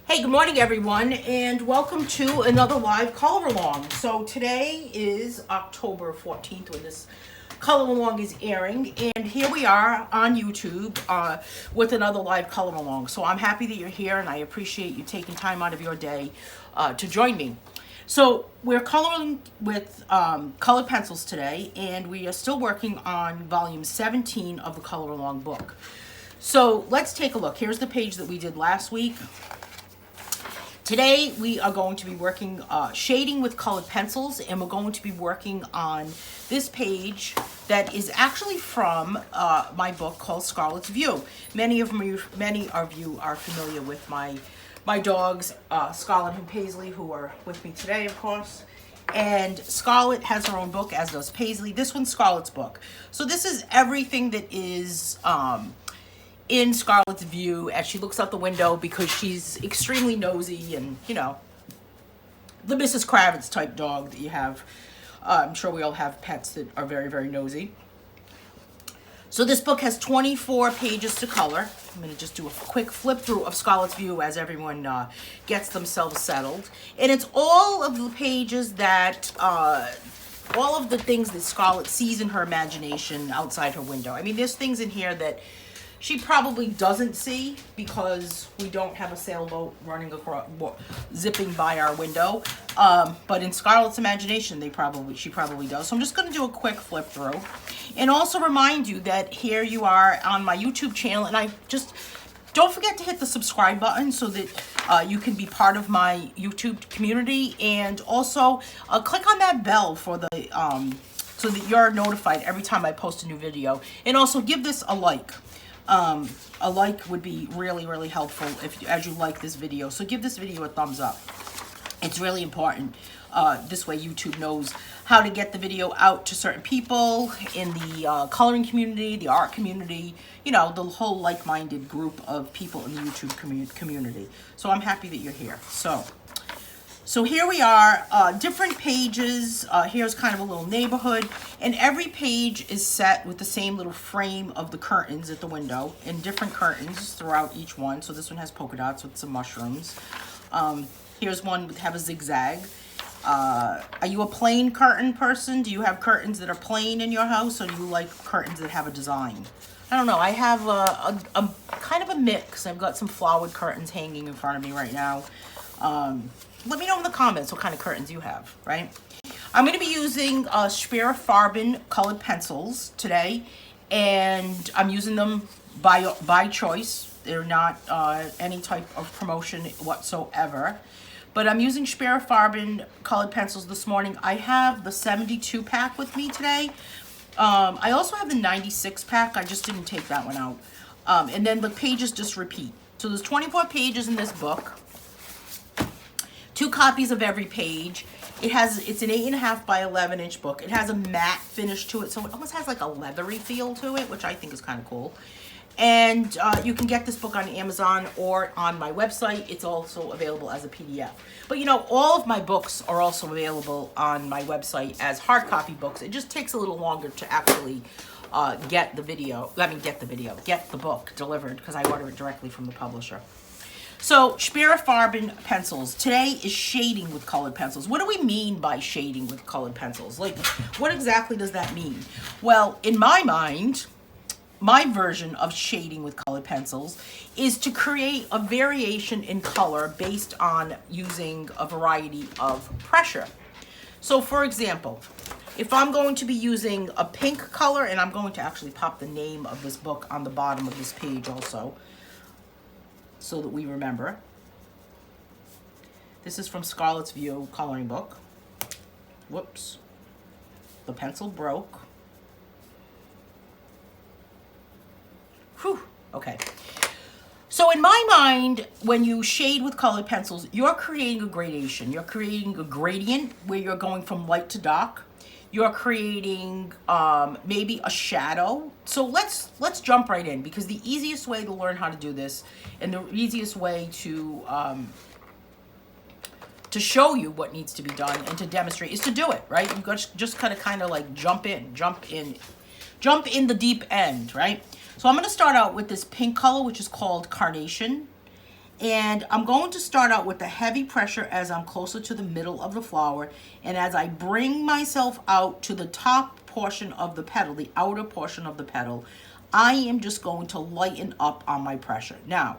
Hey, good morning, everyone, and welcome to another live color along. So today is October 14th when this color along is airing, and here we are on YouTube with another live color along. So I'm happy that you're here, and I appreciate you taking time out of your day to join me. So we're coloring with colored pencils today, and we are still working on volume 17 of the color along book. So let's take a look. Here's the page that we did last week. Today we are going to be working shading with colored pencils, and we're going to be working on this page that is actually from my book called Scarlett's View. Many of you are familiar with my dogs, Scarlett and Paisley, who are with me today, of course. And Scarlett has her own book, as does Paisley. This one's Scarlett's book. So this is everything that is in Scarlett's view as she looks out the window, because she's extremely nosy and, you know, the Mrs. Kravitz type dog that you have. I'm sure we all have pets that are very, very nosy. So this book has 24 pages to color. I'm going to just do a quick flip through of Scarlett's View as everyone gets themselves settled. And it's all of the pages that, all of the things that Scarlett sees in her imagination outside her window. I mean, there's things in here that she probably doesn't see because we don't have a sailboat running across, zipping by our window. But in Scarlett's imagination, she probably does. So I'm just going to do a quick flip through, and also remind you that here you are on my YouTube channel, and I just don't forget to hit the subscribe button so that you can be part of my YouTube community, and also click on that bell for the so that you're notified every time I post a new video, and also give this a like. A like would be really, really helpful as you like this video. So give this video a thumbs up. It's really important. This way YouTube knows how to get the video out to certain people in the coloring community, the art community, you know, the whole like-minded group of people in the YouTube community. So I'm happy that you're here. So here we are, different pages. Here's kind of a little neighborhood, and every page is set with the same little frame of the curtains at the window, and different curtains throughout each one. So this one has polka dots with some mushrooms. Here's one with have a zigzag. Are you a plain curtain person? Do you have curtains that are plain in your house, or do you like curtains that have a design? I don't know. I have a kind of a mix. I've got some flowered curtains hanging in front of me right now. Let me know in the comments what kind of curtains you have, right? I'm going to be using Schpirrer Farben colored pencils today, and I'm using them by choice. They're not any type of promotion whatsoever. But I'm using Schpirrer Farben colored pencils this morning. I have the 72 pack with me today. I also have the 96 pack. I just didn't take that one out. And then the pages just repeat. So there's 24 pages in this book. 2 copies of every page. It's an 8.5 by 11-inch book. It has a matte finish to it, so it almost has like a leathery feel to it, which I think is kind of cool. And you can get this book on Amazon or on my website. It's also available as a PDF. But you know, all of my books are also available on my website as hard copy books. It just takes a little longer to actually get the book delivered, because I order it directly from the publisher. So, Schpirrer Farben pencils. Today is shading with colored pencils. What do we mean by shading with colored pencils? Like, what exactly does that mean? Well, in my mind, my version of shading with colored pencils is to create a variation in color based on using a variety of pressure. So, for example, if I'm going to be using a pink color, and I'm going to actually pop the name of this book on the bottom of this page also, so that we remember. This is from Scarlett's View coloring book. Whoops. The pencil broke. Whew. Okay. So in my mind, when you shade with colored pencils, you're creating a gradation. You're creating a gradient where you're going from light to dark. You're creating maybe a shadow. So let's jump right in, because the easiest way to learn how to do this, and the easiest way to show you what needs to be done and to demonstrate, is to do it, right? You've got to just kind of like jump in the deep end, right? So I'm going to start out with this pink color, which is called Carnation. And I'm going to start out with the heavy pressure as I'm closer to the middle of the flower. And as I bring myself out to the top portion of the petal, the outer portion of the petal, I am just going to lighten up on my pressure. Now,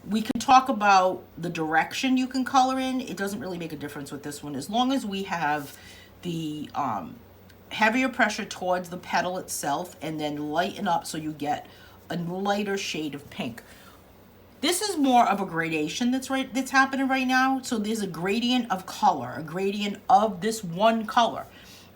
we can talk about the direction you can color in. It doesn't really make a difference with this one. As long as we have the heavier pressure towards the petal itself and then lighten up so you get a lighter shade of pink. This is more of a gradation that's happening right now. So there's a gradient of color, a gradient of this one color.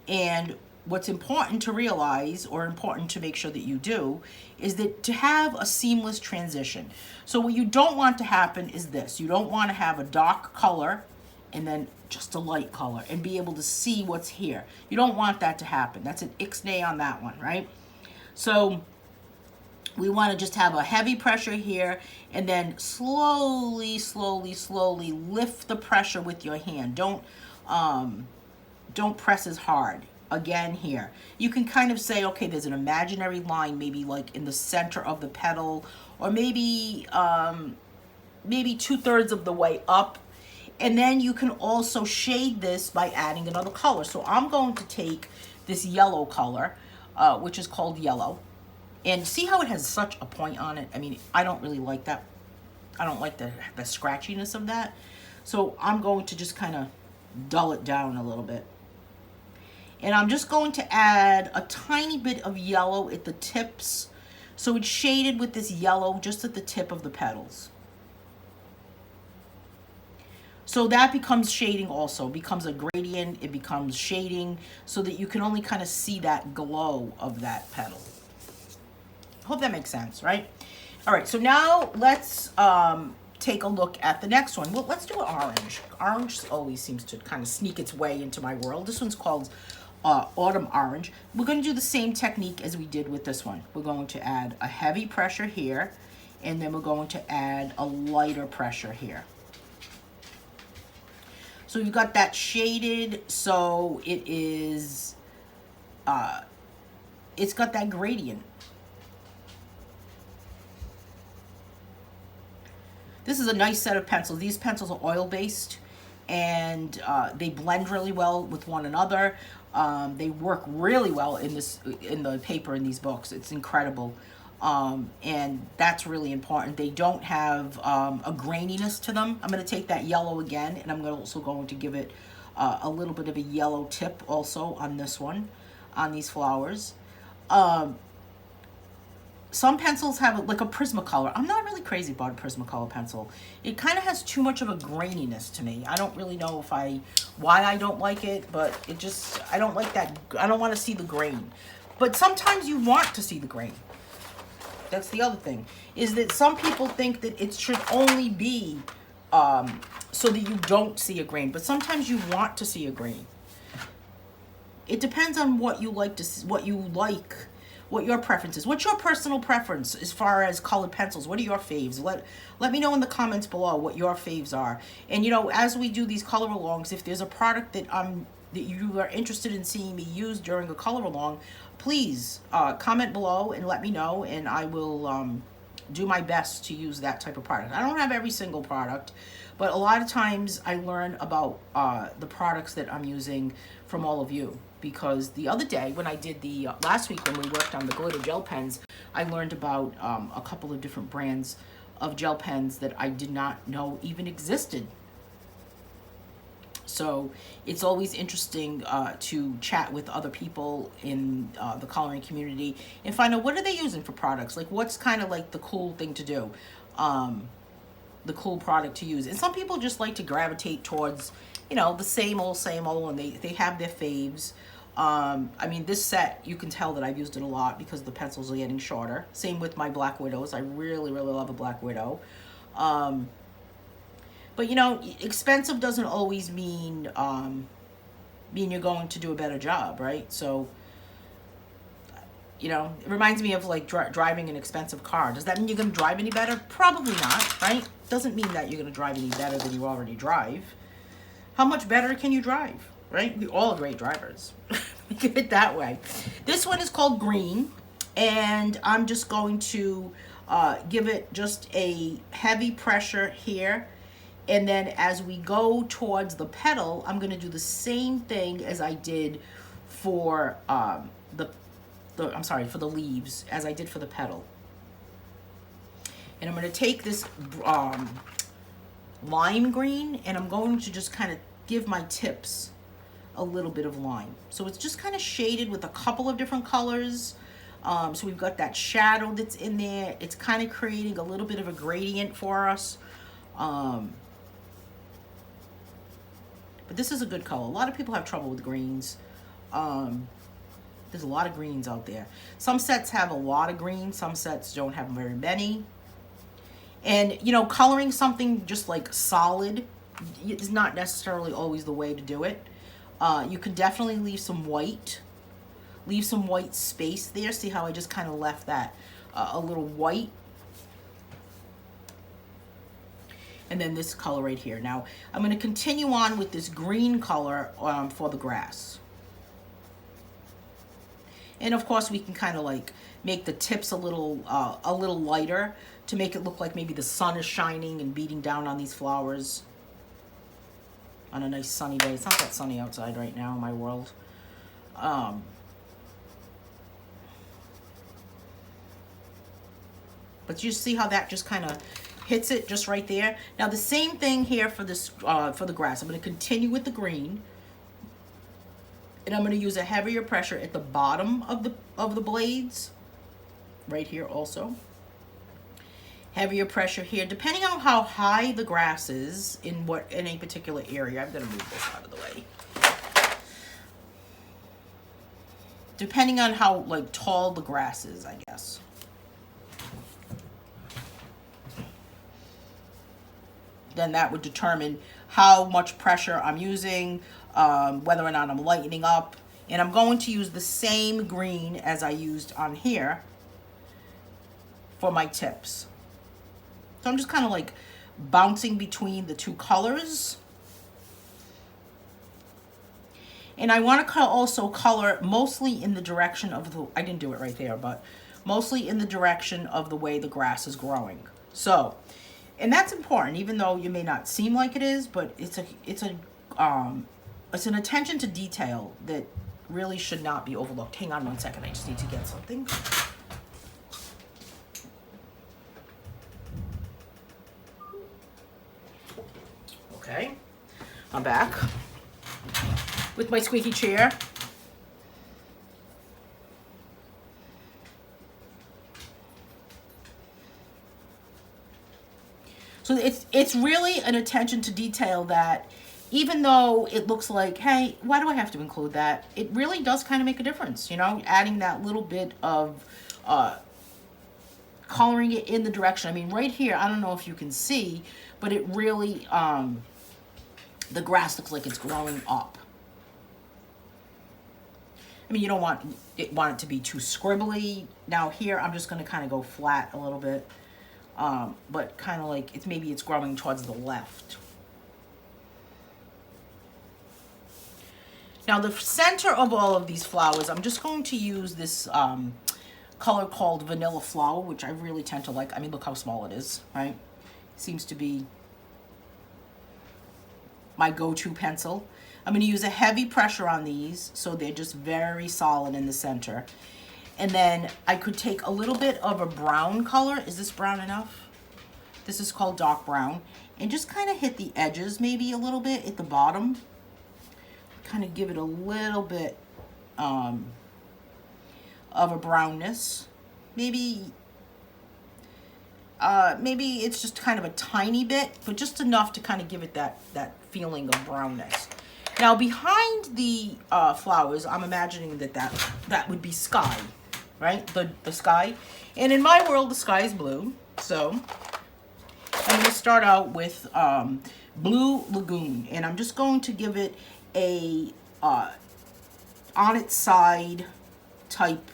And what's important to realize, or important to make sure that you do, is that to have a seamless transition. So what you don't want to happen is this. You don't want to have a dark color and then just a light color and be able to see what's here. You don't want that to happen. That's an ixnay on that one, right? So we want to just have a heavy pressure here and then slowly, slowly, slowly lift the pressure with your hand. Don't press as hard. Again here. You can kind of say, okay, there's an imaginary line maybe like in the center of the petal, or maybe 2/3 of the way up. And then you can also shade this by adding another color. So I'm going to take this yellow color, which is called yellow. And see how it has such a point on it? I mean, I don't really like that. I don't like the scratchiness of that. So I'm going to just kind of dull it down a little bit. And I'm just going to add a tiny bit of yellow at the tips. So it's shaded with this yellow just at the tip of the petals. So that becomes shading also, becomes a gradient, it becomes shading, so that you can only kind of see that glow of that petal. Hope that makes sense, right? All right, so now let's take a look at the next one. Well, let's do an orange. Orange always seems to kind of sneak its way into my world. This one's called Autumn Orange. We're going to do the same technique as we did with this one. We're going to add a heavy pressure here, and then we're going to add a lighter pressure here. So you've got that shaded, so it is, it's got that gradient. This is a nice set of pencils. These pencils are oil-based, and they blend really well with one another. They work really well in the paper in these books. It's incredible. And that's really important. They don't have a graininess to them. I'm going to take that yellow again, and I'm also going to give it a little bit of a yellow tip also on this one, on these flowers. Some pencils have like a Prismacolor. I'm not really crazy about a Prismacolor pencil. It kind of has too much of a graininess to me. I don't really know why I don't like it, but it just, I don't like that. I don't want to see the grain. But sometimes you want to see the grain. That's the other thing, is that some people think that it should only be so that you don't see a grain, but sometimes you want to see a grain. It depends on what you like to see, what your preference is. What's your personal preference as far as colored pencils? What are your faves? Let me know in the comments below what your faves are. And you know, as we do these color alongs, if there's a product that you are interested in seeing me use during a color along, please comment below and let me know, and I will do my best to use that type of product. I don't have every single product, but a lot of times I learn about the products that I'm using from all of you. Because the other day when I did last week when we worked on the glitter gel pens, I learned about a couple of different brands of gel pens that I did not know even existed. So it's always interesting to chat with other people in the coloring community and find out what are they using for products. Like what's kind of like the cool thing to do, the cool product to use. And some people just like to gravitate towards, you know, the same old, and they have their faves. I mean, this set, you can tell that I've used it a lot because the pencils are getting shorter. Same with my Black Widows. I really, really love a Black Widow. But, you know, expensive doesn't always mean you're going to do a better job, right? So, you know, it reminds me of like driving an expensive car. Does that mean you're going to drive any better? Probably not, right? Doesn't mean that you're going to drive any better than you already drive. How much better can you drive, right? We're all great drivers. Think of it that way. This one is called Green, And I'm just going to give it just a heavy pressure here. And then as we go towards the petal, I'm going to do the same thing as I did for for the leaves, as I did for the petal. And I'm going to take this lime green, and I'm going to just kind of give my tips a little bit of lime. So it's just kind of shaded with a couple of different colors. So we've got that shadow that's in there. It's kind of creating a little bit of a gradient for us. But this is a good color. A lot of people have trouble with greens. There's a lot of greens out there. Some sets have a lot of greens. Some sets don't have very many. And, you know, coloring something just like solid is not necessarily always the way to do it. You can definitely leave some white space there. See how I just kind of left that a little white. And then this color right here. Now, I'm going to continue on with this green color for the grass. And of course, we can kind of like make the tips a little lighter to make it look like maybe the sun is shining and beating down on these flowers on a nice sunny day. It's not that sunny outside right now in my world. But you see how that just kind of hits it just right there. Now the same thing here for this for the grass. I'm going to continue with the green, and I'm going to use a heavier pressure at the bottom of the blades, right here also. Heavier pressure here, depending on how high the grass is in a particular area. I'm going to move this out of the way. Depending on how like tall the grass is, I guess. Then that would determine how much pressure I'm using, whether or not I'm lightening up. And I'm going to use the same green as I used on here for my tips. So I'm just kind of like bouncing between the two colors. And I want to also color mostly in the direction of the, I didn't do it right there, but mostly in the direction of the way the grass is growing. So, and that's important, even though you may not seem like it is, but it's an attention to detail that really should not be overlooked. Hang on one second, I just need to get something. Okay, I'm back with my squeaky chair. So it's really an attention to detail that even though it looks like, hey, why do I have to include that? It really does kind of make a difference, you know, adding that little bit of coloring it in the direction. I mean, right here, I don't know if you can see, but it really, the grass looks like it's growing up. I mean, you don't want it to be too scribbly. Now here, I'm just going to kind of go flat a little bit. But kind of like maybe it's growing towards the left. Now the center of all of these flowers, I'm just going to use this color called Vanilla Flower, which I really tend to like. I mean, look how small it is, right? Seems to be my go-to pencil. I'm going to use a heavy pressure on these so they're just very solid in the center. And then I could take a little bit of a brown color. Is this brown enough? This is called dark brown. And just kind of hit the edges maybe a little bit at the bottom. Kind of give it a little bit of a brownness. Maybe it's just kind of a tiny bit, but just enough to kind of give it that feeling of brownness. Now behind the flowers, I'm imagining that would be sky. Right, the sky, and in my world the sky is blue, so I'm going to start out with Blue Lagoon, and I'm just going to give it a on its side type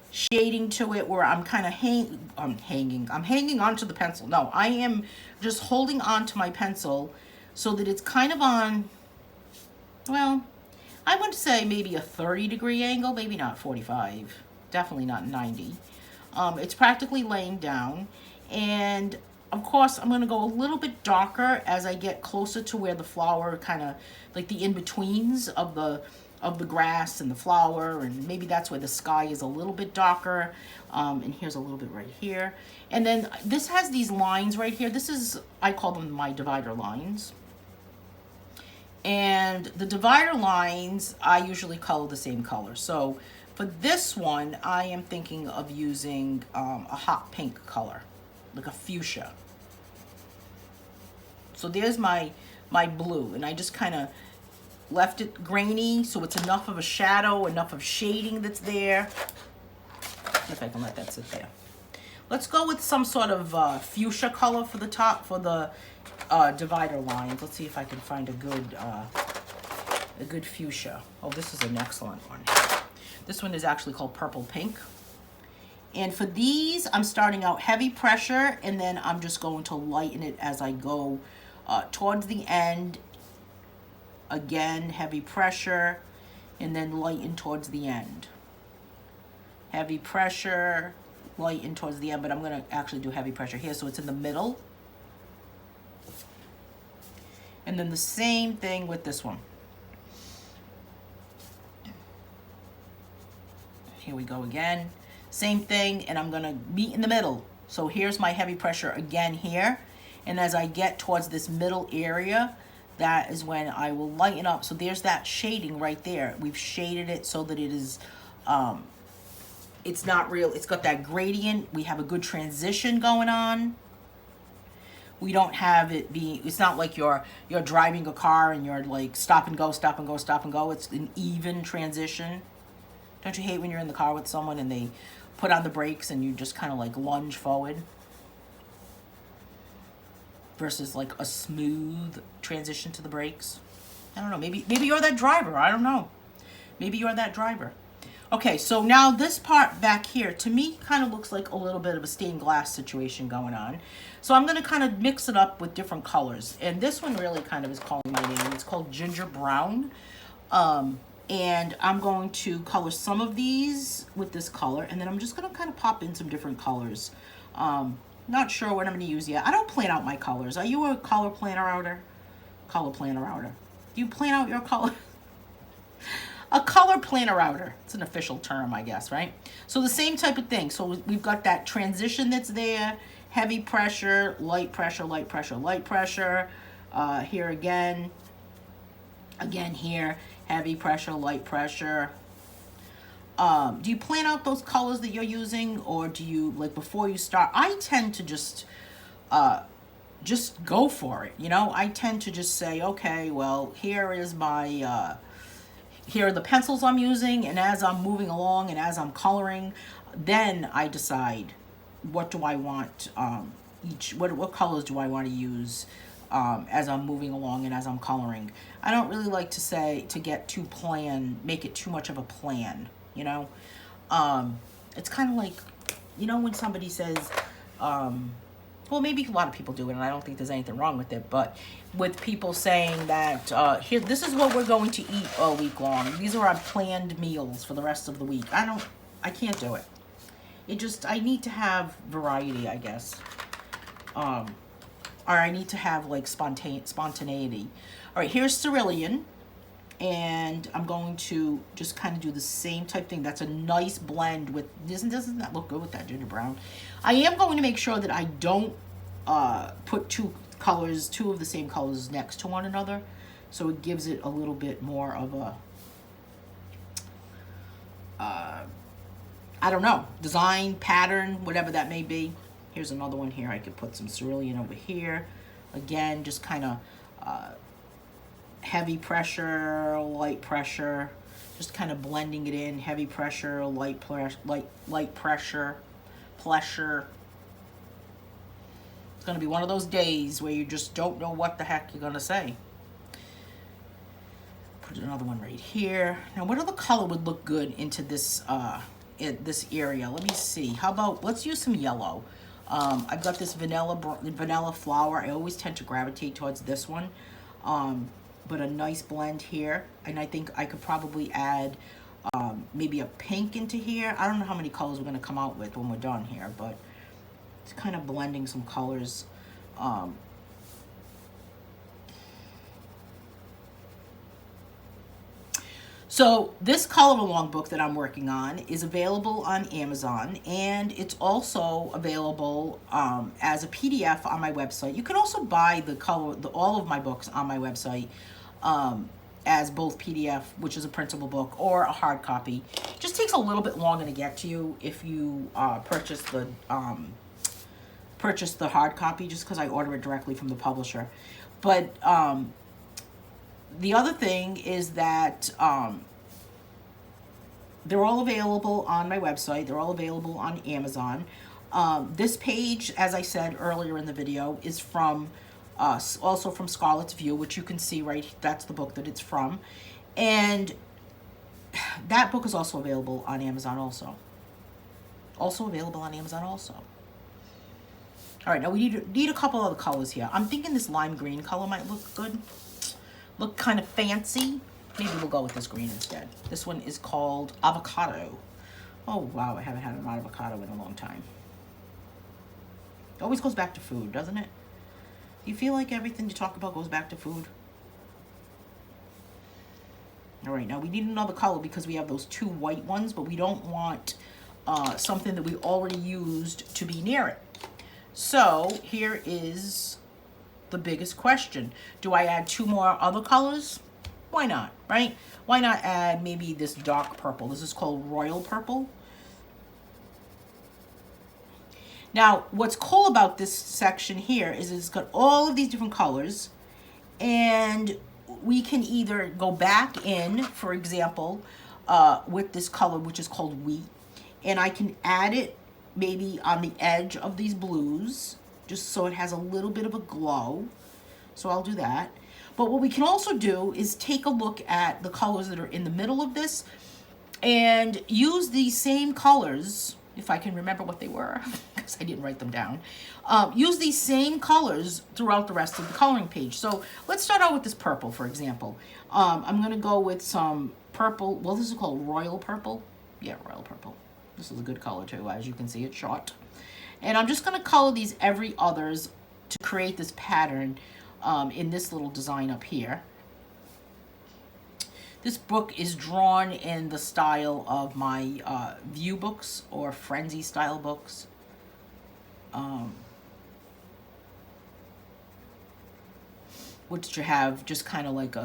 shading to it, where I'm kind of hanging onto the pencil. No, I am just holding on to my pencil so that it's kind of on, well, I want to say maybe a 30-degree angle, maybe not 45. definitely not 90. It's practically laying down. And of course, I'm going to go a little bit darker as I get closer to where the flower kind of, like the in-betweens of the grass and the flower, and maybe that's where the sky is a little bit darker. And here's a little bit right here. And then this has these lines right here. This is, I call them my divider lines. And the divider lines, I usually color the same color. So for this one, I am thinking of using a hot pink color, like a fuchsia. So there's my blue, and I just kind of left it grainy so it's enough of a shadow, enough of shading that's there. If I can let that sit there. Let's go with some sort of fuchsia color for the top, for the divider lines. Let's see if I can find a good fuchsia. Oh, this is an excellent one. This one is actually called Purple Pink. And for these, I'm starting out heavy pressure, and then I'm just going to lighten it as I go towards the end. Again, heavy pressure, and then lighten towards the end. Heavy pressure, lighten towards the end, but I'm going to actually do heavy pressure here, so it's in the middle. And then the same thing with this one. Here we go again. Same thing, and I'm going to meet in the middle. So here's my heavy pressure again here. And as I get towards this middle area, that is when I will lighten up. So there's that shading right there. We've shaded it so that it is, it's not real. It's got that gradient. We have a good transition going on. We don't have it be, it's not like you're driving a car and you're like stop and go, stop and go, stop and go. It's an even transition. Don't you hate when you're in the car with someone and they put on the brakes and you just kind of like lunge forward? Versus like a smooth transition to the brakes. I don't know, maybe you're that driver, I don't know. Maybe you're that driver. Okay, so now this part back here, to me, kind of looks like a little bit of a stained glass situation going on. So I'm gonna kind of mix it up with different colors. And this one really kind of is calling my name. It's called Ginger Brown. And I'm going to color some of these with this color, and then I'm just gonna kind of pop in some different colors. Not sure what I'm going to use yet. I don't plan out my colors. Are you a color planner outer? Color planner outer. Do you plan out your color? A color planner outer. It's an official term, I guess, right? So the same type of thing. So we've got that transition that's there. Heavy pressure, light pressure, light pressure, light pressure. Here again. Again here. Heavy pressure, light pressure. Do you plan out those colors that you're using, or do you, like, before you start? I tend to just go for it, you know? I tend to just say, okay, well, here is my, here are the pencils I'm using, and as I'm moving along and as I'm coloring, then I decide what do I want, what colors do I want to use as I'm moving along and as I'm coloring. I don't really like to say, to get too make it too much of a plan. You know, it's kind of like, you know, when somebody says, well, maybe a lot of people do it, and I don't think there's anything wrong with it, but with people saying that, here, this is what we're going to eat all week long. These are our planned meals for the rest of the week. I can't do it. I need to have variety, I guess. Or I need to have, like, spontaneity. All right, here's Cerulean. And I'm going to just kind of do the same type thing. That's a nice blend with, doesn't that look good with that ginger brown? I am going to make sure that I don't put two of the same colors next to one another. So it gives it a little bit more of a, I don't know, design, pattern, whatever that may be. Here's another one here. I could put some Cerulean over here. Again, just kind of, heavy pressure, light pressure, just kind of blending it in. Heavy pressure, light pressure, pleasure. It's going to be one of those days where you just don't know what the heck you're going to say. Put another one right here. Now, what other color would look good into this this area? Let me see. How about, let's use some yellow. I've got this vanilla flower. I always tend to gravitate towards this one. But a nice blend here, and I think I could probably add maybe a pink into here. I don't know how many colors we're going to come out with when we're done here, but it's kind of blending some colors. So this color along book that I'm working on is available on Amazon, and it's also available as a PDF on my website. You can also buy all of my books on my website as both PDF, which is a printable book, or a hard copy. It just takes a little bit longer to get to you if you purchase the hard copy, just because I order it directly from the publisher. But the other thing is that they're all available on my website. They're all available on Amazon. This page, as I said earlier in the video, is from also from Scarlett's View, which you can see right, that's the book that it's from. And that book is also available on Amazon also. Also available on Amazon also. All right, now we need a couple other colors here. I'm thinking this lime green color might look good. Look kind of fancy. Maybe we'll go with this green instead. This one is called Avocado. Oh, wow, I haven't had an avocado in a long time. It always goes back to food, doesn't it? Do you feel like everything you talk about goes back to food? All right, now we need another color because we have those two white ones, but we don't want something that we already used to be near it. So here is the biggest question. Do I add two more other colors? Why not, right? Why not add maybe this dark purple? This is called Royal Purple. Now, what's cool about this section here is it's got all of these different colors, and we can either go back in, for example, with this color, which is called Wheat, and I can add it maybe on the edge of these blues, just so it has a little bit of a glow. So I'll do that. But what we can also do is take a look at the colors that are in the middle of this and use these same colors, if I can remember what they were, because I didn't write them down. Use these same colors throughout the rest of the coloring page. So let's start out with this purple, for example. I'm going to go with some purple. Well, this is called Royal Purple. Yeah, Royal Purple. This is a good color too. As you can see, it's short. And I'm just going to color these every others to create this pattern in this little design up here. This book is drawn in the style of my View books or Frenzy style books. Which you have just kind of like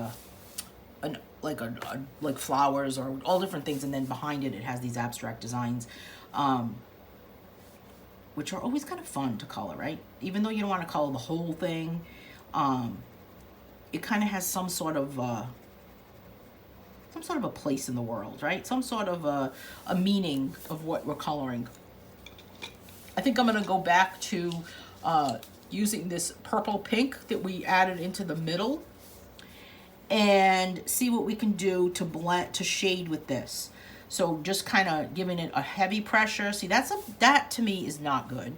like flowers or all different things, and then behind it, it has these abstract designs, which are always kind of fun to color, right? Even though you don't want to color the whole thing, it kind of has some sort of a place in the world, right? Some sort of a meaning of what we're coloring. I think I'm going to go back to using this purple pink that we added into the middle and see what we can do to blend, to shade with this. So just kind of giving it a heavy pressure. See, that to me is not good.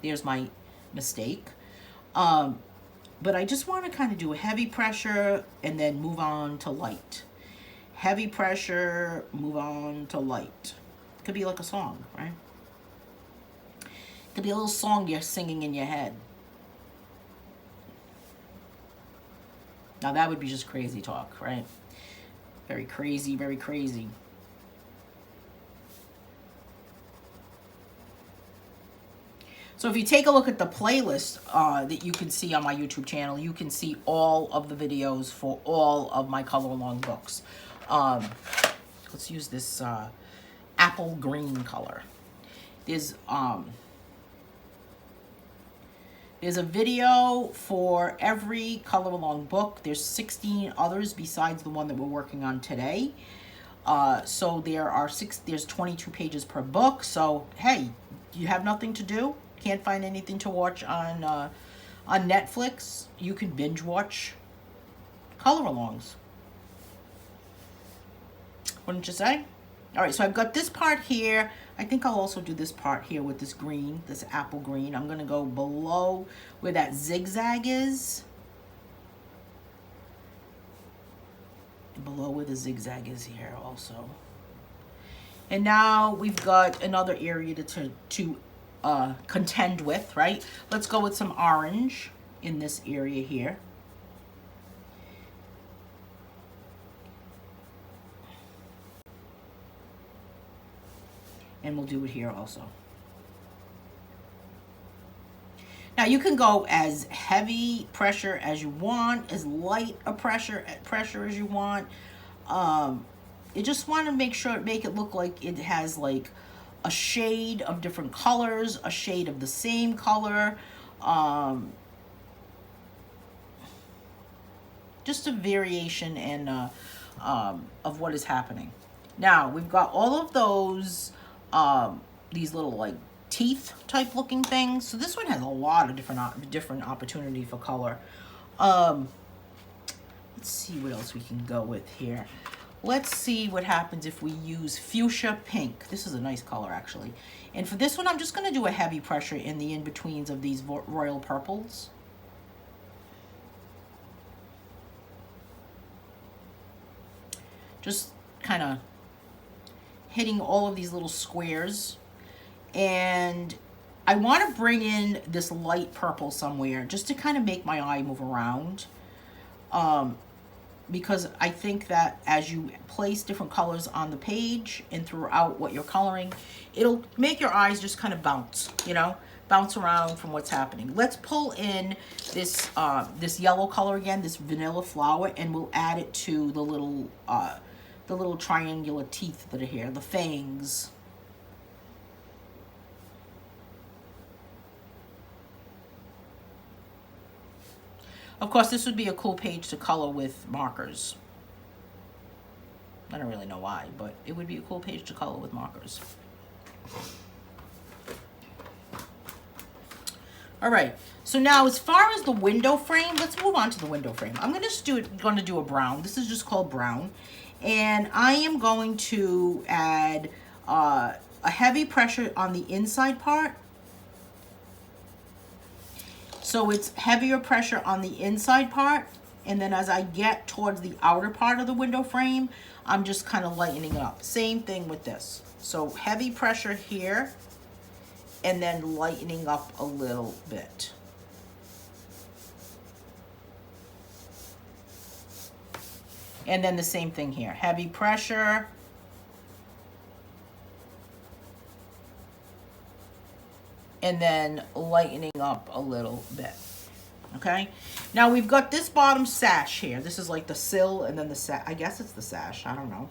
There's my mistake. But I just want to kind of do a heavy pressure and then move on to light. Heavy pressure, move on to light. Could be like a song, right? Could be a little song you're singing in your head. Now that would be just crazy talk, right? Very crazy, very crazy. So if you take a look at the playlist that you can see on my YouTube channel, you can see all of the videos for all of my color along books. Let's use this apple green color. There's a video for every color along book. There's 16 others besides the one that we're working on today. So there's 22 pages per book. So hey, you have nothing to do? Can't find anything to watch on Netflix? You can binge watch color alongs. Wouldn't you say? All right, so I've got this part here. I think I'll also do this part here with this green, this apple green. I'm going to go below where that zigzag is. Below where the zigzag is here also. And now we've got another area to contend with, right? Let's go with some orange in this area here. And we'll do it here also. Now you can go as heavy pressure as you want, as light a pressure as you want. You just want to make it look like it has like a shade of different colors, a shade of the same color, just a variation and of what is happening. Now we've got all of those these little like teeth type looking things. So this one has a lot of different opportunity for color. Let's see what else we can go with here. Let's see what happens if we use Fuchsia Pink. This is a nice color actually. And for this one, I'm just gonna do a heavy pressure in the in-betweens of these royal purples. Just kind of hitting all of these little squares. And I want to bring in this light purple somewhere just to kind of make my eye move around. Because I think that as you place different colors on the page and throughout what you're coloring, it'll make your eyes just kind of bounce, you know, bounce around from what's happening. Let's pull in this this yellow color again, this vanilla flower, and we'll add it to the little triangular teeth that are here, the fangs. Of course, this would be a cool page to color with markers. I don't really know why, but it would be a cool page to color with markers. All right, so now as far as the window frame, let's move on to the window frame. I'm going to do a brown. This is just called brown. And I am going to add a heavy pressure on the inside part. So it's heavier pressure on the inside part, and then as I get towards the outer part of the window frame, I'm just kind of lightening it up. Same thing with this. So heavy pressure here, and then lightening up a little bit. And then the same thing here, heavy pressure, and then lightening up a little bit, okay? Now we've got this bottom sash here. This is like the sill and then the sash. I guess it's the sash, I don't know.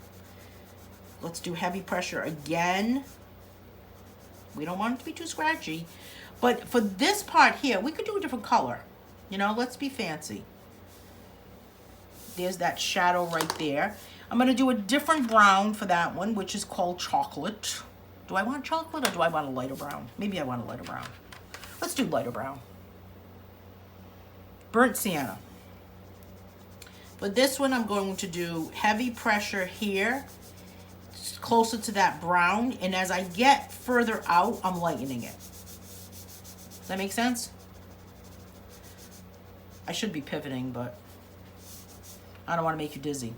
Let's do heavy pressure again. We don't want it to be too scratchy. But for this part here, we could do a different color. You know, let's be fancy. There's that shadow right there. I'm gonna do a different brown for that one, which is called chocolate. Do I want chocolate or do I want a lighter brown? Maybe I want a lighter brown. Let's do lighter brown. Burnt sienna. For this one, I'm going to do heavy pressure here, closer to that brown. And as I get further out, I'm lightening it. Does that make sense? I should be pivoting, but I don't want to make you dizzy.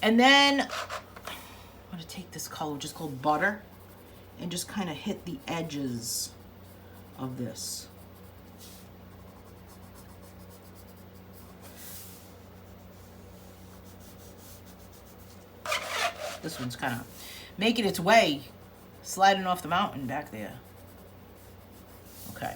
And then I'm going to take this color, which is called butter, and just kind of hit the edges of this. This one's kind of making its way, sliding off the mountain back there. Okay.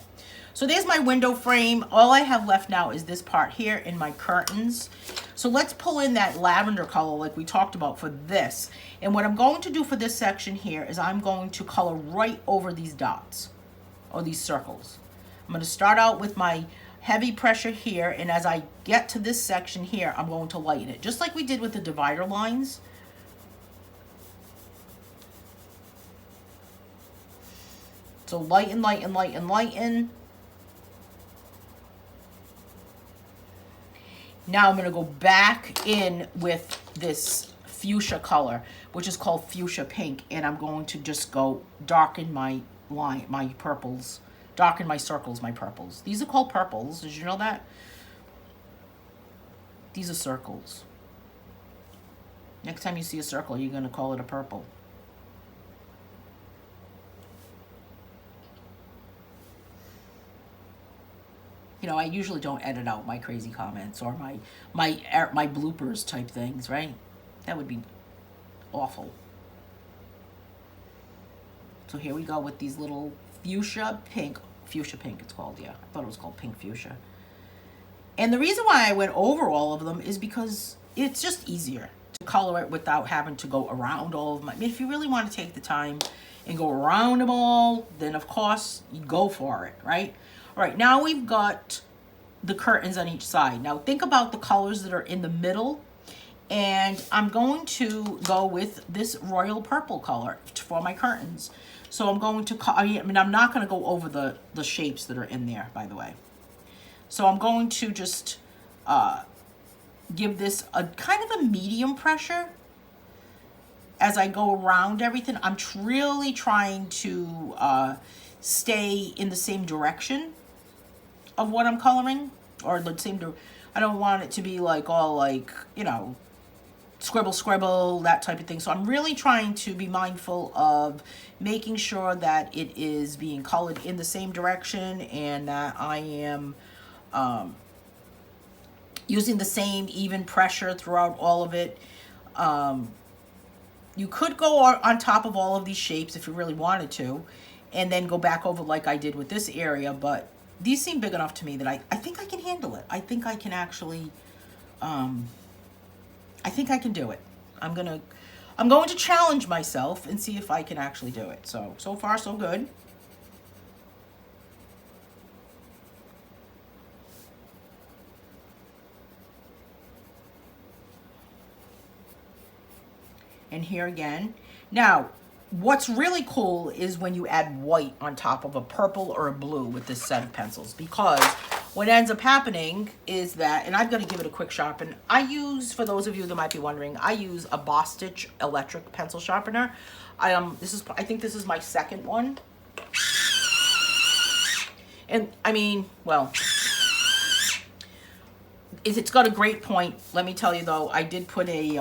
So there's my window frame. All I have left now is this part here in my curtains. So let's pull in that lavender color like we talked about for this. And what I'm going to do for this section here is I'm going to color right over these dots or these circles. I'm going to start out with my heavy pressure here, and as I get to this section here, I'm going to lighten it, just like we did with the divider lines. So lighten, lighten, lighten, lighten. Now I'm going to go back in with this fuchsia color, which is called Fuchsia Pink, and I'm going to just go darken my line, my purples, darken my circles, my purples. These are called purples. Did you know that? These are circles. Next time you see a circle, you're going to call it a purple. You know, I usually don't edit out my crazy comments or my bloopers type things, right? That would be awful. So here we go with these little fuchsia pink it's called, yeah. I thought it was called pink fuchsia. And the reason why I went over all of them is because it's just easier to color it without having to go around all of them. I mean, if you really want to take the time and go around them all, then of course you go for it, right? All right, now we've got the curtains on each side. Now think about the colors that are in the middle, and I'm going to go with this royal purple color for my curtains. So I'm going to, I mean, I'm not going to go over the shapes that are in there, by the way. So I'm going to just give this a kind of a medium pressure as I go around everything. I'm really trying to stay in the same direction of what I'm coloring, or the same, I don't want it to be like all like, you know, scribble, that type of thing. So I'm really trying to be mindful of making sure that it is being colored in the same direction, and that I am using the same even pressure throughout all of it. You could go on top of all of these shapes if you really wanted to, and then go back over like I did with this area, but these seem big enough to me that I think I can handle it. I think I can actually, I think I can do it. I'm going to challenge myself and see if I can actually do it. So far so good. And here again. Now, what's really cool is when you add white on top of a purple or a blue with this set of pencils, because what ends up happening is that, and I've got to give it a quick sharpen. I use, for those of you that might be wondering, I use a Bostitch electric pencil sharpener. I think this is my second one. And I mean, well, it's got a great point. Let me tell you though, I did put a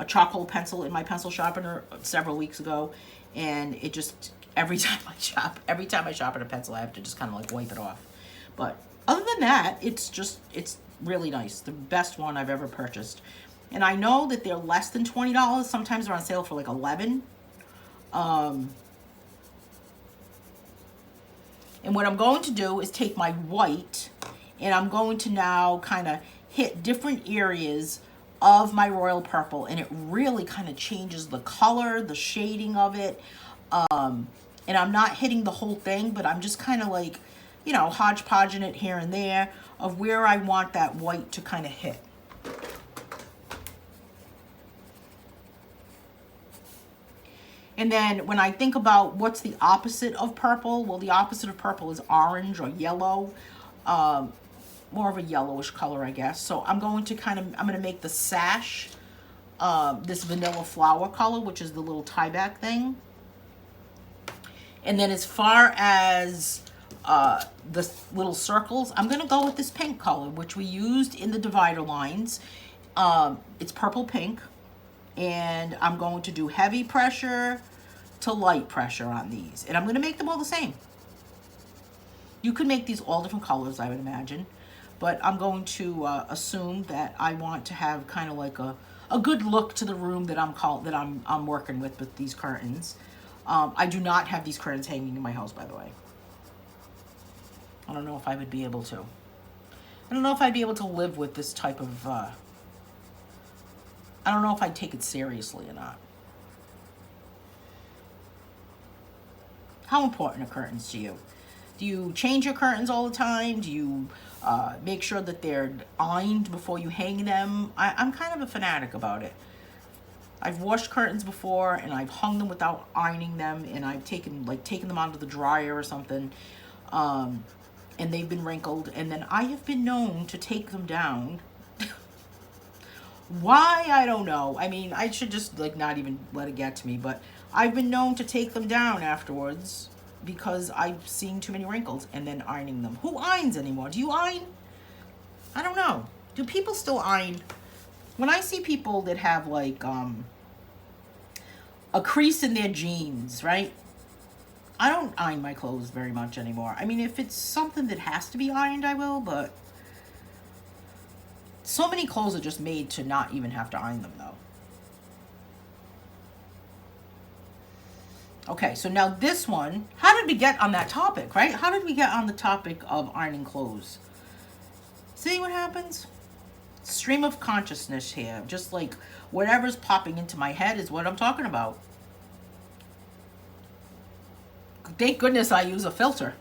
charcoal pencil in my pencil sharpener several weeks ago, and it just, every time I sharpen a pencil, I have to just kind of like wipe it off. But other than that, it's really nice. The best one I've ever purchased. And I know that they're less than $20. Sometimes they're on sale for like $11. And what I'm going to do is take my white, and I'm going to now kind of hit different areas of my royal purple, and it really kind of changes the color, the shading of it. And I'm not hitting the whole thing, but I'm just kind of like, you know, hodgepodging it here and there of where I want that white to kind of hit. And then when I think about what's the opposite of purple, well, the opposite of purple is orange or yellow. More of a yellowish color, I guess. So I'm going to make the sash this vanilla flower color, which is the little tie back thing. And then as far as the little circles, I'm going to go with this pink color, which we used in the divider lines. It's purple pink, and I'm going to do heavy pressure to light pressure on these, and I'm going to make them all the same. You could make these all different colors, I would imagine, but I'm going to assume that I want to have kind of like a good look to the room that I'm working with these curtains. I do not have these curtains hanging in my house, by the way. I don't know if I would be able to. I don't know if I'd be able to live with this type of, I don't know if I'd take it seriously or not. How important are curtains to you? Do you change your curtains all the time? Do you make sure that they're ironed before you hang them? I'm kind of a fanatic about it. I've washed curtains before, and I've hung them without ironing them, and I've taken them out of the dryer or something, and they've been wrinkled, and then I have been known to take them down. Why? I don't know. I mean, I should just like not even let it get to me, but I've been known to take them down afterwards because I've seen too many wrinkles, and then ironing them. Who irons anymore? Do you iron? I don't know. Do people still iron? when I see people that have like a crease in their jeans, right? I don't iron my clothes very much anymore. I mean, if it's something that has to be ironed, I will, but so many clothes are just made to not even have to iron them, though. Okay, so now this one, how did we get on that topic, right? How did we get on the topic of ironing clothes? See what happens? Stream of consciousness here. Just like whatever's popping into my head is what I'm talking about. Thank goodness I use a filter.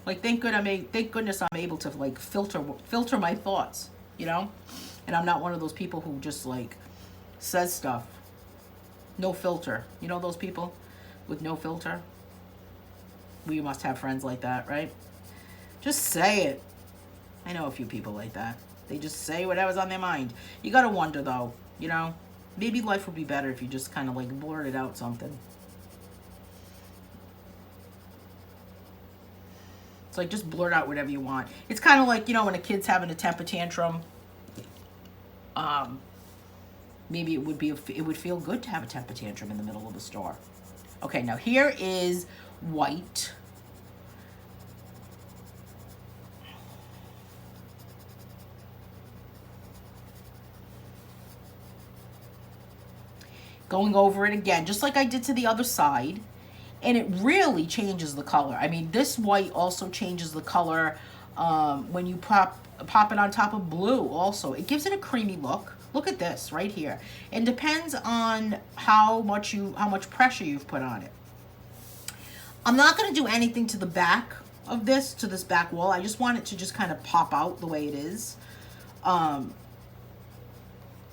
Like, thank goodness I'm able to like filter my thoughts, you know? And I'm not one of those people who just like says stuff. No filter. You know those people with no filter? We must have friends like that, right? Just say it. I know a few people like that. They just say whatever's on their mind. You gotta wonder though, you know? Maybe life would be better if you just kind of like blurted out something. It's like just blurt out whatever you want. It's kind of like, you know, when a kid's having a temper tantrum. Maybe it would feel good to have a temper tantrum in the middle of the store. Okay, now here is white. Going over it again, just like I did to the other side. And it really changes the color. I mean, this white also changes the color when you pop it on top of blue also. It gives it a creamy look. Look at this right here. It depends on how much pressure you've put on it. I'm not going to do anything to the back of this, to this back wall. I just want it to just kind of pop out the way it is.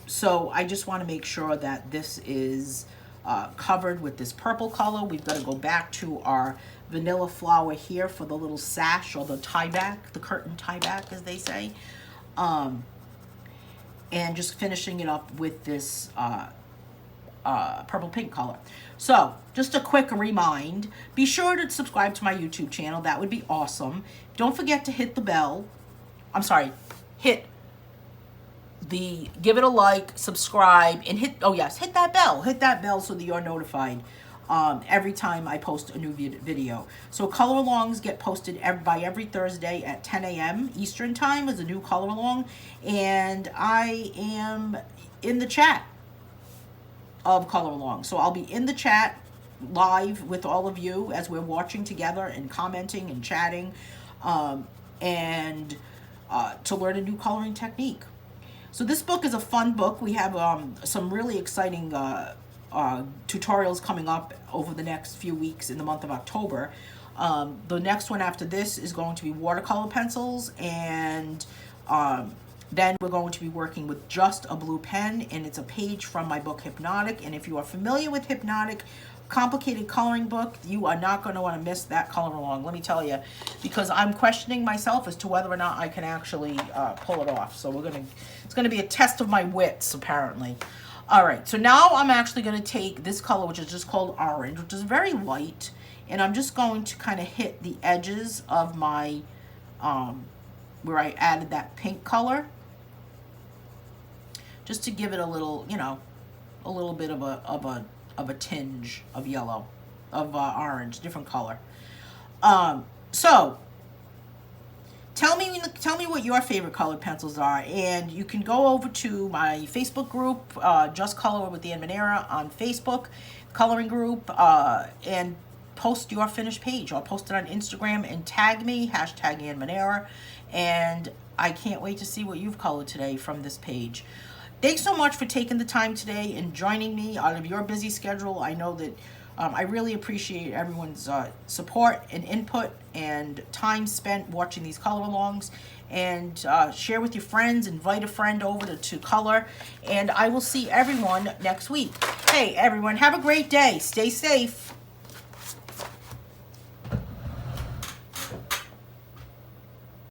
So I just want to make sure that this is covered with this purple color. We've got to go back to our vanilla flower here for the little sash or the tie back, the curtain tie back as they say. And just finishing it up with this purple pink color. So just a quick remind, be sure to subscribe to my YouTube channel. That would be awesome. Don't forget to hit the bell. I'm sorry, give it a like, subscribe, and hit that bell. Hit that bell so that you're notified every time I post a new video. So color alongs get posted by every Thursday at 10 a.m. Eastern time is a new color along, and I am in the chat of color along. So I'll be in the chat live with all of you as we're watching together and commenting and chatting, and to learn a new coloring technique. So this book is a fun book. We have some really exciting tutorials coming up over the next few weeks in the month of October. The next one after this is going to be watercolor pencils, and then we're going to be working with just a blue pen, and it's a page from my book Hypnotic. And if you are familiar with Hypnotic, complicated coloring book, you are not going to want to miss that color along, let me tell you, because I'm questioning myself as to whether or not I can actually pull it off. So it's going to be a test of my wits, apparently. All right, so now I'm actually going to take this color, which is just called orange, which is very light, and I'm just going to kind of hit the edges of my where I added that pink color, just to give it a little, you know, a little bit of a tinge of yellow, of orange, different color. So tell me what your favorite colored pencils are, and you can go over to my Facebook group, Just Color with Anne Manera on Facebook, coloring group, and post your finished page. I'll post it on Instagram and tag me, hashtag Anne Manera, and I can't wait to see what you've colored today from this page. Thanks so much for taking the time today and joining me out of your busy schedule. I know that I really appreciate everyone's support and input and time spent watching these color alongs. And share with your friends, invite a friend over to color, and I will see everyone next week. Hey everyone, have a great day. Stay safe.